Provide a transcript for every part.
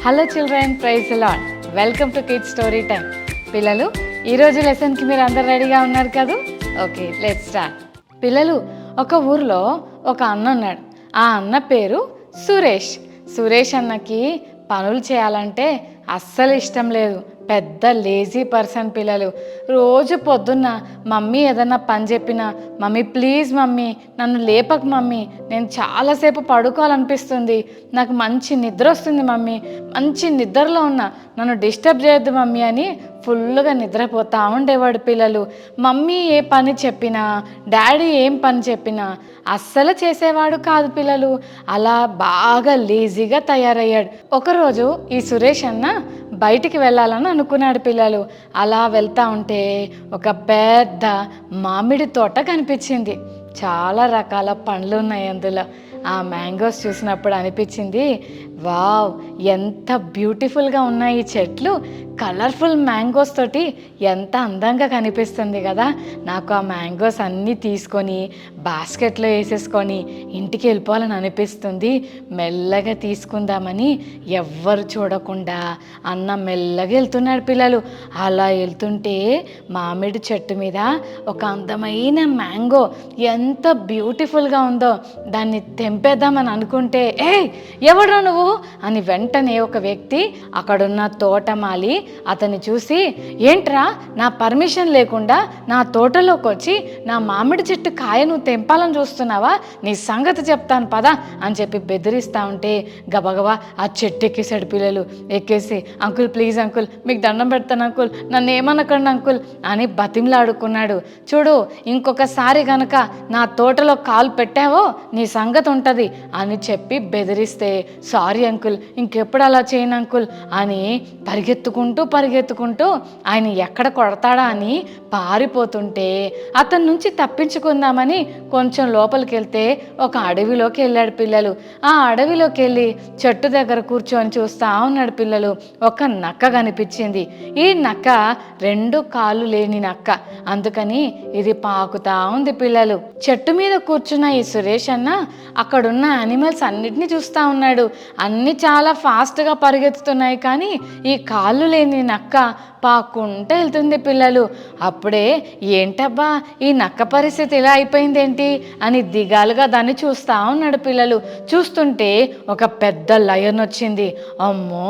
Hello children, praise the lord. Welcome to kids story time. పిల్లలు, ఈరోజు లెసన్కి మీరు అందరు రెడీగా ఉన్నారు కదా? Okay, let's start. పిల్లలు, ఒక ఊర్లో ఒక అన్న ఉన్నాడు. ఆ అన్న పేరు సురేష్. సురేష్ అన్నకి పనులు చేయాలంటే అస్సలు ఇష్టం లేదు. పెద్ద లేజీ పర్సన్. పిల్లలు రోజు పొద్దున్న మమ్మీ ఏదన్నా పని చెప్పినా, మమ్మీ ప్లీజ్ మమ్మీ నన్ను లేపకు మమ్మీ, నేను చాలాసేపు పడుకోవాలనిపిస్తుంది, నాకు మంచి నిద్ర వస్తుంది మమ్మీ, మంచి నిద్రలో ఉన్నా, నన్ను డిస్టర్బ్ చేయొద్దు మమ్మీ అని ఫుల్గా నిద్రపోతూ ఉండేవాడు. పిల్లలు మమ్మీ ఏ పని చెప్పినా, డాడీ ఏం పని చెప్పినా అస్సలు చేసేవాడు కాదు. పిల్లలు అలా బాగా లేజీగా తయారయ్యాడు. ఒకరోజు ఈ సురేష్ అన్న బయటికి వెళ్ళాలని అనుకున్నాడు. పిల్లలు అలా వెళ్తూ ఉంటే ఒక పెద్ద మామిడి తోట కనిపించింది. చాలా రకాల పండ్లు ఉన్నాయి అందులో. ఆ మ్యాంగోస్ చూసినప్పుడు అనిపించింది, వావ్ ఎంత బ్యూటిఫుల్గా ఉన్నాయి ఈ చెట్లు, కలర్ఫుల్ మ్యాంగోస్ తోటి ఎంత అందంగా కనిపిస్తుంది కదా. నాకు ఆ మ్యాంగోస్ అన్నీ తీసుకొని బాస్కెట్లో వేసేసుకొని ఇంటికి వెళ్ళిపోవాలని అనిపిస్తుంది. మెల్లగా తీసుకుందామని ఎవ్వరు చూడకుండా అన్న మెల్లగా వెళ్తున్నాడు. పిల్లలు అలా వెళ్తుంటే మామిడి చెట్టు మీద ఒక అందమైన మ్యాంగో ఎంత బ్యూటిఫుల్గా ఉందో, దాన్ని తెంపేద్దామని అనుకుంటే, ఎవడో నువ్వు అని వెంటనే ఒక వ్యక్తి అక్కడున్న తోటమాలి అతన్ని చూసి, ఏంట్రా నా పర్మిషన్ లేకుండా నా తోటలోకి వచ్చి నా మామిడి చెట్టు కాయ నువ్వు తెంపాలని చూస్తున్నావా, నీ సంగతి చెప్తాను పదా అని చెప్పి బెదిరిస్తూ ఉంటే గబగబా ఆ చెట్టు ఎక్కేసాడు. పిల్లలు ఎక్కేసి, అంకుల్ ప్లీజ్ అంకుల్, మీకు దండం పెడతాను అంకుల్, నన్ను ఏమనకండి అంకుల్ అని బతిమలాడుకున్నాడు. చూడు, ఇంకొకసారి కనుక నా తోటలో కాలు పెట్టావో నీ సంగతి ఉంటుంది అని చెప్పి బెదిరిస్తే, సారీ అంకుల్, ఇంకెప్పుడు అలా చేయను అంకుల్ అని పరిగెత్తుకుంటూ ఆయన ఎక్కడ కొడతాడా అని పారిపోతుంటే, అతని నుంచి తప్పించుకుందామని కొంచెం లోపలికి వెళ్తే ఒక అడవిలోకి వెళ్ళాడు. పిల్లలు ఆ అడవిలోకి వెళ్ళి చెట్టు దగ్గర కూర్చొని చూస్తూ ఉన్నాడు. పిల్లలు ఒక నక్క కనిపించింది. ఈ నక్క 2 కాళ్ళు లేని నక్క, అందుకని ఇది పాకుతా ఉంది. పిల్లలు చెట్టు మీద కూర్చున్న ఈ సురేష్ అన్న అక్కడున్న యానిమల్స్ అన్నిటినీ చూస్తూ ఉన్నాడు. అన్నీ చాలా ఫాస్ట్గా పరిగెత్తుతున్నాయి, కానీ ఈ కాళ్ళు లేని నక్క పాక్కుంటూ వెళ్తుంది. పిల్లలు అప్పుడే, ఏంటబ్బా ఈ నక్క పరిస్థితి ఇలా అయిపోయిందేంటి అని దిగాలుగా దాన్ని చూస్తూ ఉన్నాడు. పిల్లలు చూస్తుంటే ఒక పెద్ద లయన్ వచ్చింది. అమ్మో,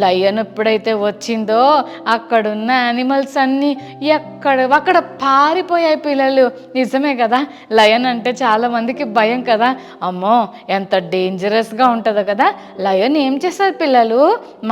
లయన్ ఎప్పుడైతే వచ్చిందో అక్కడున్న యానిమల్స్ అన్నీ అక్కడ పారిపోయాయి. పిల్లలు నిజమే కదా, లయన్ అంటే చాలా మందికి భయం కదా. అమ్మో ఎంత డేంజరస్గా ఉంటుందో కదా. లయన్ ఏం చేస్తుంది పిల్లలు,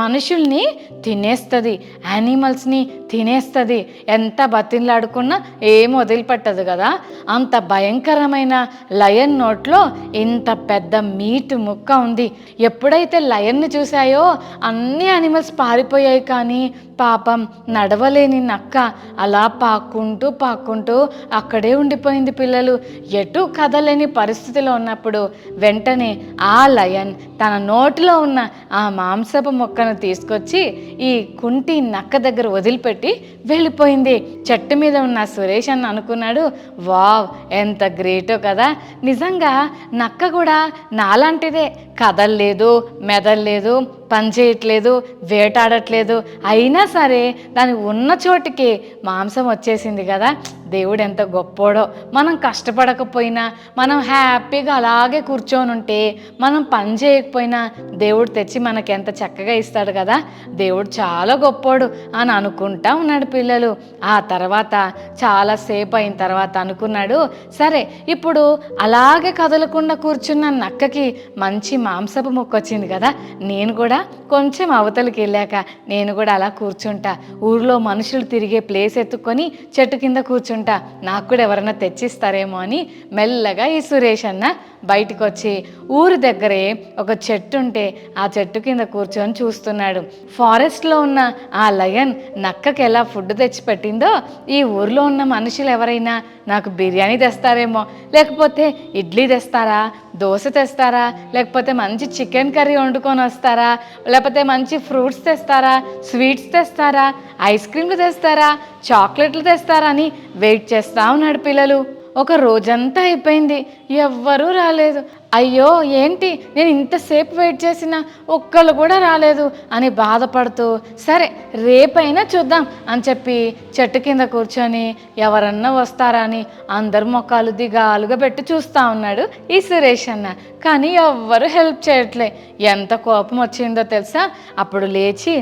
మనుషుల్ని తినేస్తుంది, యానిమల్స్ని తినేస్తుంది, ఎంత బతిలాడుకున్నా ఏం వదిలిపెట్టదు కదా. అంత భయంకరమైన లయన్ నోట్లో ఇంత పెద్ద మీట్ ముక్క ఉంది. ఎప్పుడైతే లయన్ని చూశాయో అన్ని యానిమల్స్ పారిపోయాయి, కానీ పాపం నడవలేని నక్క అలా పాక్కుంటూ అక్కడే ఉండిపోయింది. పిల్లలు ఎటు కదలేని పరిస్థితిలో ఉన్నప్పుడు వెంటనే ఆ లయన్ తన నోటిలో ఉన్న ఆ మాంసపు మొక్కను తీసుకొచ్చి ఈ కుంటి నక్క దగ్గర వదిలిపెట్టి వెళ్ళిపోయింది. చెట్టు మీద ఉన్న సురేష్ అని అనుకున్నాడు, వావ్ ఎంత గ్రేటో కదా. నిజంగా నక్క కూడా నాలాంటిదే, కదల్లేదు, మెదల్లేదు, పని చేయట్లేదు, వేటాడట్లేదు, అయినా సరే దాని ఉన్న చోటికి మాంసం వచ్చేసింది కదా. దేవుడు ఎంత గొప్పోడో. మనం కష్టపడకపోయినా, మనం హ్యాపీగా అలాగే కూర్చొని ఉంటే, మనం పని చేయకపోయినా దేవుడు తెచ్చి మనకి ఎంత చక్కగా ఇస్తాడు కదా. దేవుడు చాలా గొప్పోడు అని అనుకుంటా ఉన్నాడు. పిల్లలు ఆ తర్వాత చాలాసేపు అయిన తర్వాత అనుకున్నాడు, సరే ఇప్పుడు అలాగే కదలకుండా కూర్చున్న నక్కకి మంచి మాంసపు ముక్క వచ్చింది కదా, నేను కూడా కొంచెం అవతలికి వెళ్ళాక నేను కూడా అలా కూర్చుంటా, ఊర్లో మనుషులు తిరిగే ప్లేస్ ఎత్తుక్కొని చెట్టు కింద కూర్చుంటా, నాకు కూడా ఎవరైనా తెచ్చిస్తారేమో అని మెల్లగా ఈ సురేష్ అన్న బయటకు వచ్చి ఊరి దగ్గరే ఒక చెట్టు ఉంటే ఆ చెట్టు కింద కూర్చొని చూస్తున్నాడు. ఫారెస్ట్లో ఉన్న ఆ లయన్ నక్కకి ఎలా ఫుడ్ తెచ్చి పెట్టిందో, ఈ ఊర్లో ఉన్న మనుషులు ఎవరైనా నాకు బిర్యానీ తెస్తారేమో, లేకపోతే ఇడ్లీ తెస్తారా, దోశ తెస్తారా, లేకపోతే మంచి చికెన్ కర్రీ వండుకొని వస్తారా, లేకపోతే మంచి ఫ్రూట్స్ తెస్తారా, స్వీట్స్ తెస్తారా, ఐస్ క్రీమ్లు తెస్తారా, చాక్లెట్లు తెస్తారా అని వెయిట్ చేస్తూ ఉన్నాడు. పిల్లలు ఒక రోజంతా అయిపోయింది, ఎవ్వరూ రాలేదు. అయ్యో ఏంటి నేను ఇంతసేపు వెయిట్ చేసినా ఒక్కళ్ళు కూడా రాలేదు అని బాధపడుతూ సరే రేపైనా చూద్దాం అని చెప్పి చెట్టు కింద కూర్చొని ఎవరన్నా వస్తారా అని అందరు మొక్కలు దిగాలుగా పెట్టి చూస్తూ ఉన్నాడు ఈ సురేష్ అన్న. కానీ ఎవ్వరు హెల్ప్ చేయట్లే. ఎంత కోపం వచ్చిందో తెలుసా? అప్పుడు లేచి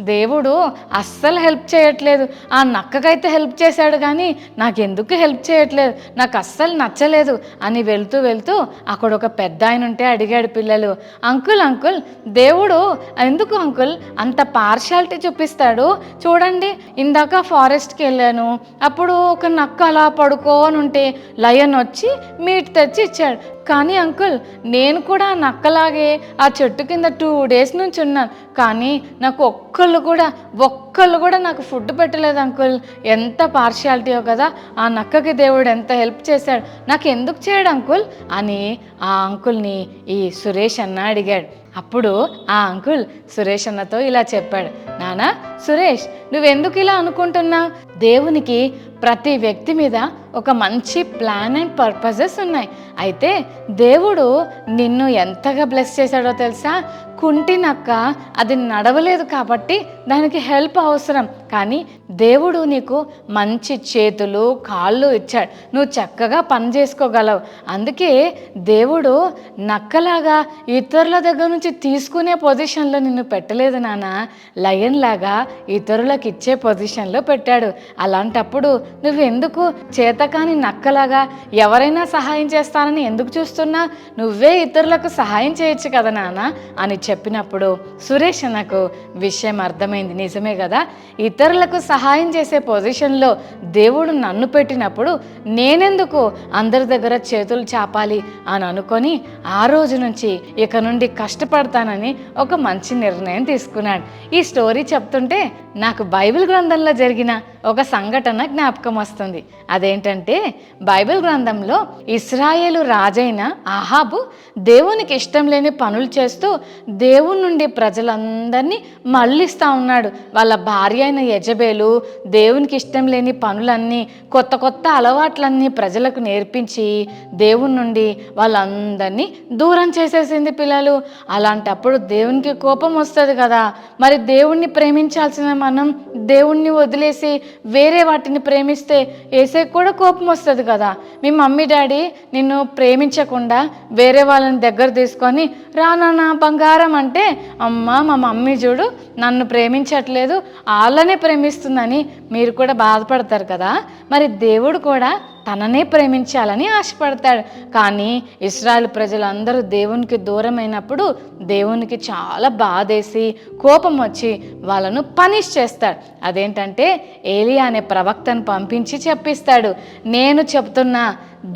దేవుడు అస్సలు హెల్ప్ చేయట్లేదు, ఆ నక్కకైతే హెల్ప్ చేశాడు కానీ నాకెందుకు హెల్ప్ చేయట్లేదు, నాకు అస్సలు నచ్చలేదు అని వెళ్తూ వెళ్తూ అక్కడ ఒక పెద్ద ఆయన ఉంటే అడిగాడు పిల్లలు, అంకుల్ అంకుల్ దేవుడు ఎందుకు అంకుల్ అంత పార్షాలిటీ చూపిస్తాడు? చూడండి, ఇందాక ఫారెస్ట్కి వెళ్ళాను, అప్పుడు ఒక నక్క అలా పడుకోని ఉంటే లయన్ వచ్చి మీట్ తెచ్చి ఇచ్చాడు. కానీ అంకుల్ నేను కూడా నక్కలాగే ఆ చెట్టు కింద 2 days నుంచి ఉన్నాను, కానీ నాకు ఒక్కళ్ళు కూడా నాకు ఫుడ్ పెట్టలేదు అంకుల్. ఎంత పార్షియాలిటీయో కదా, ఆ నక్కకి దేవుడు ఎంత హెల్ప్ చేశాడు, నాకు ఎందుకు చేయడు అంకుల్ అని ఆ అంకుల్ని ఈ సురేష్ అన్న అడిగాడు. అప్పుడు ఆ అంకుల్ సురేష్ అన్నతో ఇలా చెప్పాడు, నానా సురేష్ నువ్వెందుకు ఇలా అనుకుంటున్నావు? దేవునికి ప్రతి వ్యక్తి మీద ఒక మంచి ప్లాన్ అండ్ పర్పసెస్ ఉన్నాయి. అయితే దేవుడు నిన్ను ఎంతగా బ్లెస్ చేశాడో తెలుసా? కుంటి నక్క అది నడవలేదు కాబట్టి దానికి హెల్ప్ అవసరం, కానీ దేవుడు నీకు మంచి చేతులు కాళ్ళు ఇచ్చాడు, నువ్వు చక్కగా పని చేసుకోగలవు. అందుకే దేవుడు నక్కలాగా ఇతరుల దగ్గర నుంచి తీసుకునే పొజిషన్లో నిన్ను పెట్టలేదు నాన్న, లయన్ లాగా ఇతరులకు ఇచ్చే పొజిషన్లో పెట్టాడు. అలాంటప్పుడు నువ్వెందుకు చేతకాని నక్కలాగా ఎవరైనా సహాయం చేస్తానని ఎందుకు చూస్తున్నా? నువ్వే ఇతరులకు సహాయం చేయొచ్చు కదా నాన్న అని చెప్పినప్పుడు సురేష్ నాకు విషయం అర్థమైంది. నిజమే కదా, ఇతరులకు సహాయం చేసే పొజిషన్లో దేవుడు నన్ను పెట్టినప్పుడు నేనెందుకు అందరి దగ్గర చేతులు చాపాలి అని అనుకొని ఆ రోజు నుంచి ఇక నుండి కష్టపడతానని ఒక మంచి నిర్ణయం తీసుకున్నాడు. ఈ స్టోరీ చెప్తుంటే నాకు బైబిల్ గ్రంథంలో జరిగిన ఒక సంఘటన జ్ఞాపకం వస్తుంది. అదేంటంటే బైబిల్ గ్రంథంలో ఇశ్రాయేలు రాజైన ఆహాబు దేవునికి ఇష్టం లేని పనులు చేస్తూ దేవుని నుండి ప్రజలందరినీ మళ్ళిస్తూ ఉన్నాడు. వాళ్ళ భార్య అయిన యెజబేలు దేవునికి ఇష్టం లేని పనులన్నీ కొత్త కొత్త అలవాట్లన్నీ ప్రజలకు నేర్పించి దేవుని నుండి వాళ్ళందరినీ దూరం చేసేసింది పిల్లలు. అలాంటప్పుడు దేవునికి కోపం వస్తుంది కదా. మరి దేవుణ్ణి ప్రేమించాల్సిన మనం దేవుణ్ణి వదిలేసి వేరే వాటిని ప్రేమిస్తే ఏసైకి కూడా కోపం వస్తుంది కదా. మీ మమ్మీ డాడీ నిన్ను ప్రేమించకుండా వేరే వాళ్ళని దగ్గర తీసుకొని రానా బంగారం అంటే, అమ్మ మా మమ్మీ చూడు నన్ను ప్రేమించట్లేదు వాళ్ళనే ప్రేమిస్తుందని మీరు కూడా బాధపడతారు కదా. మరి దేవుడు కూడా తననే ప్రేమించాలని ఆశపడతాడు. కానీ ఇశ్రాయేలు ప్రజలందరూ దేవునికి దూరమైనప్పుడు దేవునికి చాలా బాధేసి కోపం వచ్చి వాళ్ళను పనిష్ చేస్తాడు. అదేంటంటే ఏలియా అనే ప్రవక్తను పంపించి చెప్పిస్తాడు, నేను చెప్తున్నా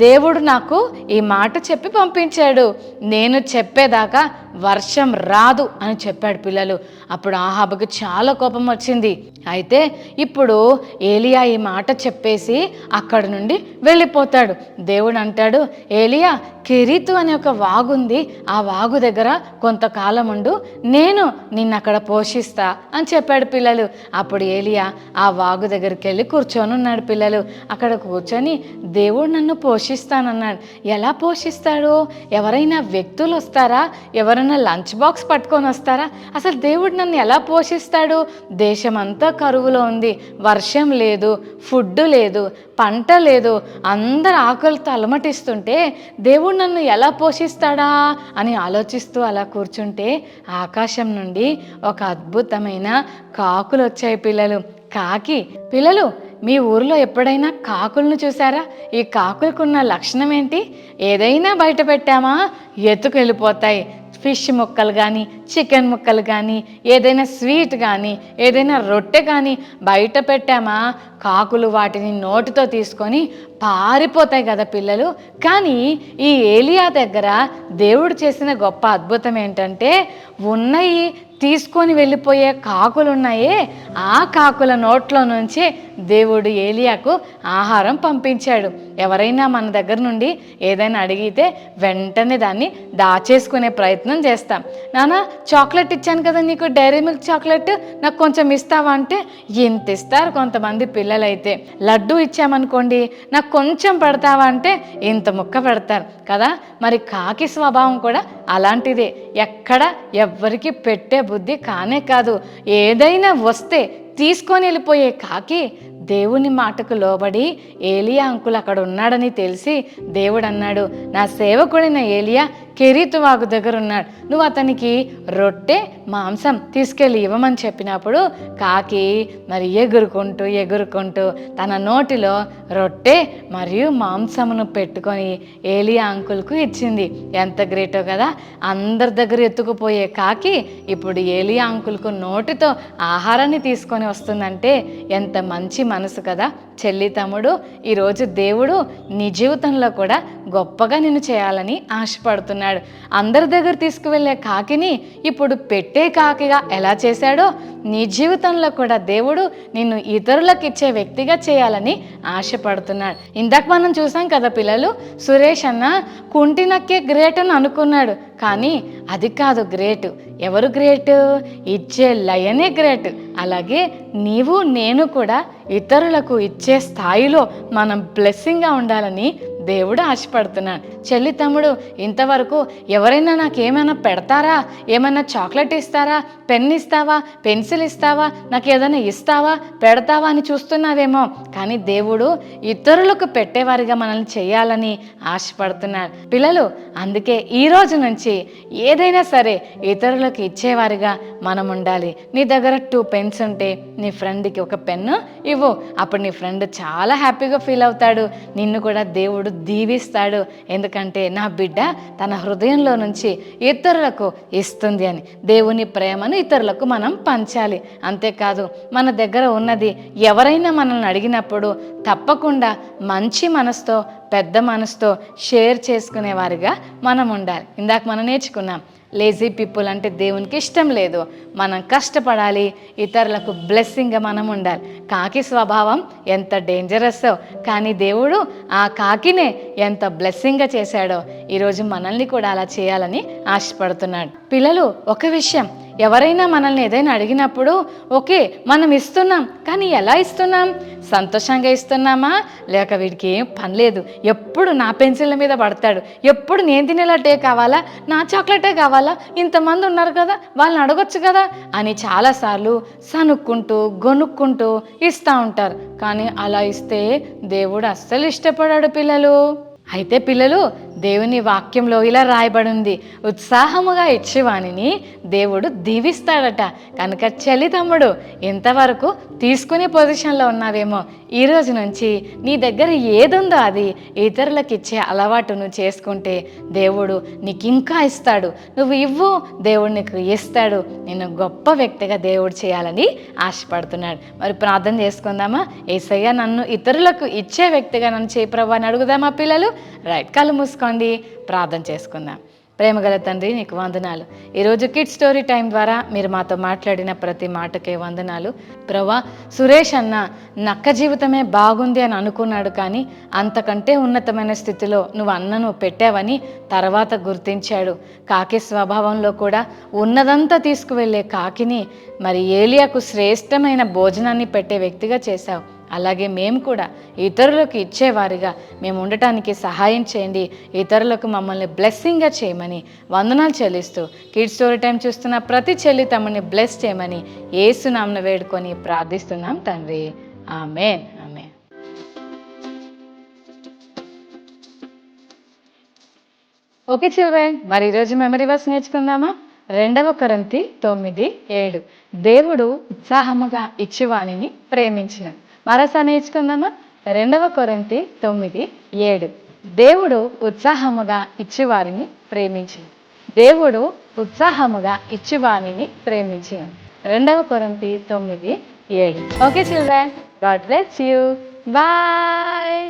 దేవుడు నాకు ఈ మాట చెప్పి పంపించాడు, నేను చెప్పేదాకా వర్షం రాదు అని చెప్పాడు పిల్లలు. అప్పుడు ఆహాబుకి చాలా కోపం వచ్చింది. అయితే ఇప్పుడు ఏలియా ఈ మాట చెప్పేసి అక్కడి నుండి వెళ్ళిపోతాడు. దేవుడు అంటాడు, ఏలియా కెరీతు అనే ఒక వాగు ఉంది, ఆ వాగు దగ్గర కొంతకాలం ఉండు, నేను నిన్ను అక్కడ పోషిస్తా అని చెప్పాడు పిల్లలు. అప్పుడు ఏలియా ఆ వాగు దగ్గరికి వెళ్ళి కూర్చొని ఉన్నాడు పిల్లలు. అక్కడ కూర్చొని దేవుడు నన్ను పోషిస్తానన్నాడు. ఎలా పోషిస్తాడు? ఎవరైనా వ్యక్తులు వస్తారా? ఎవరైనా లంచ్ బాక్స్ పట్టుకొని వస్తారా? అసలు దేవుడు నన్ను ఎలా పోషిస్తాడు? దేశమంతా కరువులో ఉంది, వర్షం లేదు, ఫుడ్ లేదు, పంట లేదు, అందరు ఆకలితో అలమటిస్తుంటే దేవుడు నన్ను ఎలా పోషిస్తాడా అని ఆలోచిస్తూ అలా కూర్చుంటే ఆకాశం నుండి ఒక అద్భుతమైన కాకులు వచ్చాయి పిల్లలు. కాకి పిల్లలు, మీ ఊరిలో ఎప్పుడైనా కాకులను చూసారా? ఈ కాకులకున్న లక్షణం ఏంటి? ఏదైనా బయట పెట్టామా ఎత్తుకెళ్ళిపోతాయి. ఫిష్ ముక్కలు కానీ, చికెన్ ముక్కలు కానీ, ఏదైనా స్వీట్ కానీ, ఏదైనా రొట్టె కానీ బయట పెట్టామా కాకులు వాటిని నోటితో తీసుకొని పారిపోతాయి కదా పిల్లలు. కానీ ఈ ఏలియా దగ్గర దేవుడు చేసిన గొప్ప అద్భుతం ఏంటంటే తీసుకొని వెళ్ళిపోయే కాకులు ఉన్నాయే, ఆ కాకుల నోట్లో నుంచి దేవుడు ఏలియాకు ఆహారం పంపించాడు. ఎవరైనా మన దగ్గర నుండి ఏదైనా అడిగితే వెంటనే దాన్ని దాచేసుకునే ప్రయత్నం చేస్తాం. నాన్న చాక్లెట్ ఇచ్చాను కదా నీకు, డైరీ మిల్క్ చాక్లెట్, నాకు కొంచెం ఇస్తావా అంటే ఎంత ఇస్తారు కొంతమంది పిల్లలైతే. లడ్డు ఇచ్చామనుకోండి, నాకు కొంచెం పెడతావా అంటే ఇంత ముక్క పెడతారు కదా. మరి కాకి స్వభావం కూడా అలాంటిదే. ఎక్కడ ఎవ్వరికి పెట్టే బుద్ధి కానే కాదు. ఏదైనా వస్తే తీసుకొని వెళ్ళిపోయే కాకి దేవుని మాటకు లోబడి ఏలియా అంకుల్ అక్కడ ఉన్నాడని తెలిసి దేవుడు అన్నాడు, నా సేవకుడైన ఏలియా కెరీతు వాగు దగ్గర ఉన్నాడు, నువ్వు అతనికి రొట్టె మాంసం తీసుకెళ్ళి ఇవ్వమని చెప్పినప్పుడు కాకి మరి ఎగురుకుంటూ తన నోటిలో రొట్టె మరియు మాంసమును పెట్టుకొని ఏలియా అంకుల్కు ఇచ్చింది. ఎంత గ్రేటో కదా. అందరి దగ్గర ఎత్తుకుపోయే కాకి ఇప్పుడు ఏలియా అంకుల్కు నోటితో ఆహారాన్ని తీసుకొని వస్తుందంటే ఎంత మంచి మనసు కదా. చెల్లి తమ్ముడు, ఈరోజు దేవుడు నీ జీవితంలో కూడా గొప్పగా నిన్ను చేయాలని ఆశపడుతున్నాడు. అందరి దగ్గర తీసుకువెళ్ళే కాకిని ఇప్పుడు పెట్టే కాకిగా ఎలా చేశాడో నీ జీవితంలో కూడా దేవుడు నిన్ను ఇతరులకు ఇచ్చే వ్యక్తిగా చేయాలని ఆశపడుతున్నాడు. ఇందాక మనం చూసాం కదా పిల్లలు, సురేష్ అన్న కుంటినక్కే గ్రేట్ అని అనుకున్నాడు, కానీ అది కాదు గ్రేట్. ఎవరు గ్రేట్? ఇచ్చే లయనే గ్రేట్. అలాగే నీవు నేను కూడా ఇతరులకు ఇచ్చే స్థాయిలో మనం బ్లెస్సింగ్గా ఉండాలని దేవుడు ఆశపడుతున్నాడు. చెల్లి తమ్ముడు, ఇంతవరకు ఎవరైనా నాకేమైనా పెడతారా, ఏమైనా చాక్లెట్ ఇస్తారా, పెన్ ఇస్తావా, పెన్సిల్ ఇస్తావా, నాకు ఏదైనా ఇస్తావా, పెడతావా అని చూస్తున్నావేమో, కానీ దేవుడు ఇతరులకు పెట్టేవారిగా మనల్ని చేయాలని ఆశపడుతున్నాడు. పిల్లలు, అందుకే ఈ రోజు నుంచి ఏదైనా సరే ఇతరులకు ఇచ్చేవారిగా మనం ఉండాలి. నీ దగ్గర 2 పెన్స్ ఉంటే నీ ఫ్రెండ్కి ఒక పెన్ను ఇవ్వు. అప్పుడు నీ ఫ్రెండ్ చాలా హ్యాపీగా ఫీల్ అవుతాడు, నిన్ను కూడా దేవుడు దీవిస్తాడు. ఎందుకంటే నా బిడ్డ తన హృదయంలో నుంచి ఇతరులకు ఇస్తుంది అని. దేవుని ప్రేమను ఇతరులకు మనం పంచాలి. అంతేకాదు, మన దగ్గర ఉన్నది ఎవరైనా మనల్ని అడిగినప్పుడు తప్పకుండా మంచి మనసుతో, పెద్ద మనసుతో షేర్ చేసుకునేవారిగా మనం ఉండాలి. ఇందాక మనం నేర్చుకున్నాం, లేజీ పీపుల్ అంటే దేవునికి ఇష్టం లేదు. మనం కష్టపడాలి, ఇతరులకు బ్లెస్సింగ్గా మనం ఉండాలి. కాకి స్వభావం ఎంత డేంజరస్సో, కానీ దేవుడు ఆ కాకినే ఎంత బ్లెస్సింగ్గా చేశాడో ఈరోజు మనల్ని కూడా అలా చేయాలని ఆశపడుతున్నాడు. పిల్లలు, ఒక విషయం, ఎవరైనా మనల్ని ఏదైనా అడిగినప్పుడు ఓకే మనం ఇస్తున్నాం, కానీ ఎలా ఇస్తున్నాం? సంతోషంగా ఇస్తున్నామా, లేక వీడికి ఏం పని లేదు, ఎప్పుడు నా పెన్సిళ్ళ మీద పడతాడు, ఎప్పుడు నేను తినేలాటే కావాలా, నా చాక్లెటే కావాలా, ఇంతమంది ఉన్నారు కదా వాళ్ళని అడగొచ్చు కదా అని చాలాసార్లు సనుక్కుంటూ గొనుక్కుంటూ ఇస్తూ ఉంటారు. కానీ అలా ఇస్తే దేవుడు అస్సలు ఇష్టపడాడు పిల్లలు. అయితే పిల్లలు, దేవుని వాక్యంలో ఇలా రాయబడి ఉంది, ఉత్సాహముగా ఇచ్చేవానిని దేవుడు దీవిస్తాడట. కనుక చెల్లి తమ్ముడు, ఇంతవరకు తీసుకునే పొజిషన్లో ఉన్నావేమో, ఈ రోజు నుంచి నీ దగ్గర ఏదుందో అది ఇతరులకు ఇచ్చే అలవాటు నువ్వు చేసుకుంటే దేవుడు నీకు ఇంకా ఇస్తాడు. నువ్వు ఇవ్వు, దేవుడు నీకు ఇస్తాడు. నిన్ను గొప్ప వ్యక్తిగా దేవుడు చేయాలని ఆశపడుతున్నాడు. మరి ప్రార్థన చేసుకుందామా? యేసయ్య, నన్ను ఇతరులకు ఇచ్చే వ్యక్తిగా నన్ను చేయి ప్రభువా అని అడుగుదామా పిల్లలు? రైట్, కళ్ళు మూసుకోండి, ప్రార్థన చేసుకుందాం. ప్రేమగల తండ్రి, నీకు వందనాలు. ఈరోజు కిడ్స్ స్టోరీ టైం ద్వారా మీరు మాతో మాట్లాడిన ప్రతి మాటకే వందనాలు ప్రభువా. సురేష్ అన్న నక్క జీవితమే బాగుంది అని అనుకున్నాడు, కానీ అంతకంటే ఉన్నతమైన స్థితిలో నువ్వు అన్నను పెట్టావని తర్వాత గుర్తించాడు. కాకి స్వభావంలో కూడా ఉన్నదంతా తీసుకువెళ్ళే కాకిని మరి ఏలియాకు శ్రేష్టమైన భోజనాన్ని పెట్టే వ్యక్తిగా చేశావు. అలాగే మేము కూడా ఇతరులకు ఇచ్చేవారిగా మేము ఉండటానికి సహాయం చేయండి. ఇతరులకు మమ్మల్ని బ్లెస్సింగ్గా చేయమని వందనాలు చెల్లిస్తూ కిడ్స్ స్టోరీ టైం చూస్తున్న ప్రతి చెల్లి తమ్ముడిని బ్లెస్ చేయమని యేసు నామమున వేడుకొని ప్రార్థిస్తున్నాం తండ్రి. ఆమేన్, ఆమేన్. ఓకే చిల్డ్రన్, మరి ఈరోజు మెమరీ వర్స్ నేర్చుకుందామా? 2 కొరింథీ 9:7 దేవుడు ఉత్సాహముగా ఇచ్చేవానిని ప్రేమించాడు. మరోసారి నేర్చుకుందామా? 2 కొరింథీ 9:7 దేవుడు ఉత్సాహముగా ఇచ్చేవారిని ప్రేమించాడు. దేవుడు ఉత్సాహముగా ఇచ్చేవారిని ప్రేమించాడు. 2 కొరింథీ 9:7. Okay children, God bless you. Bye.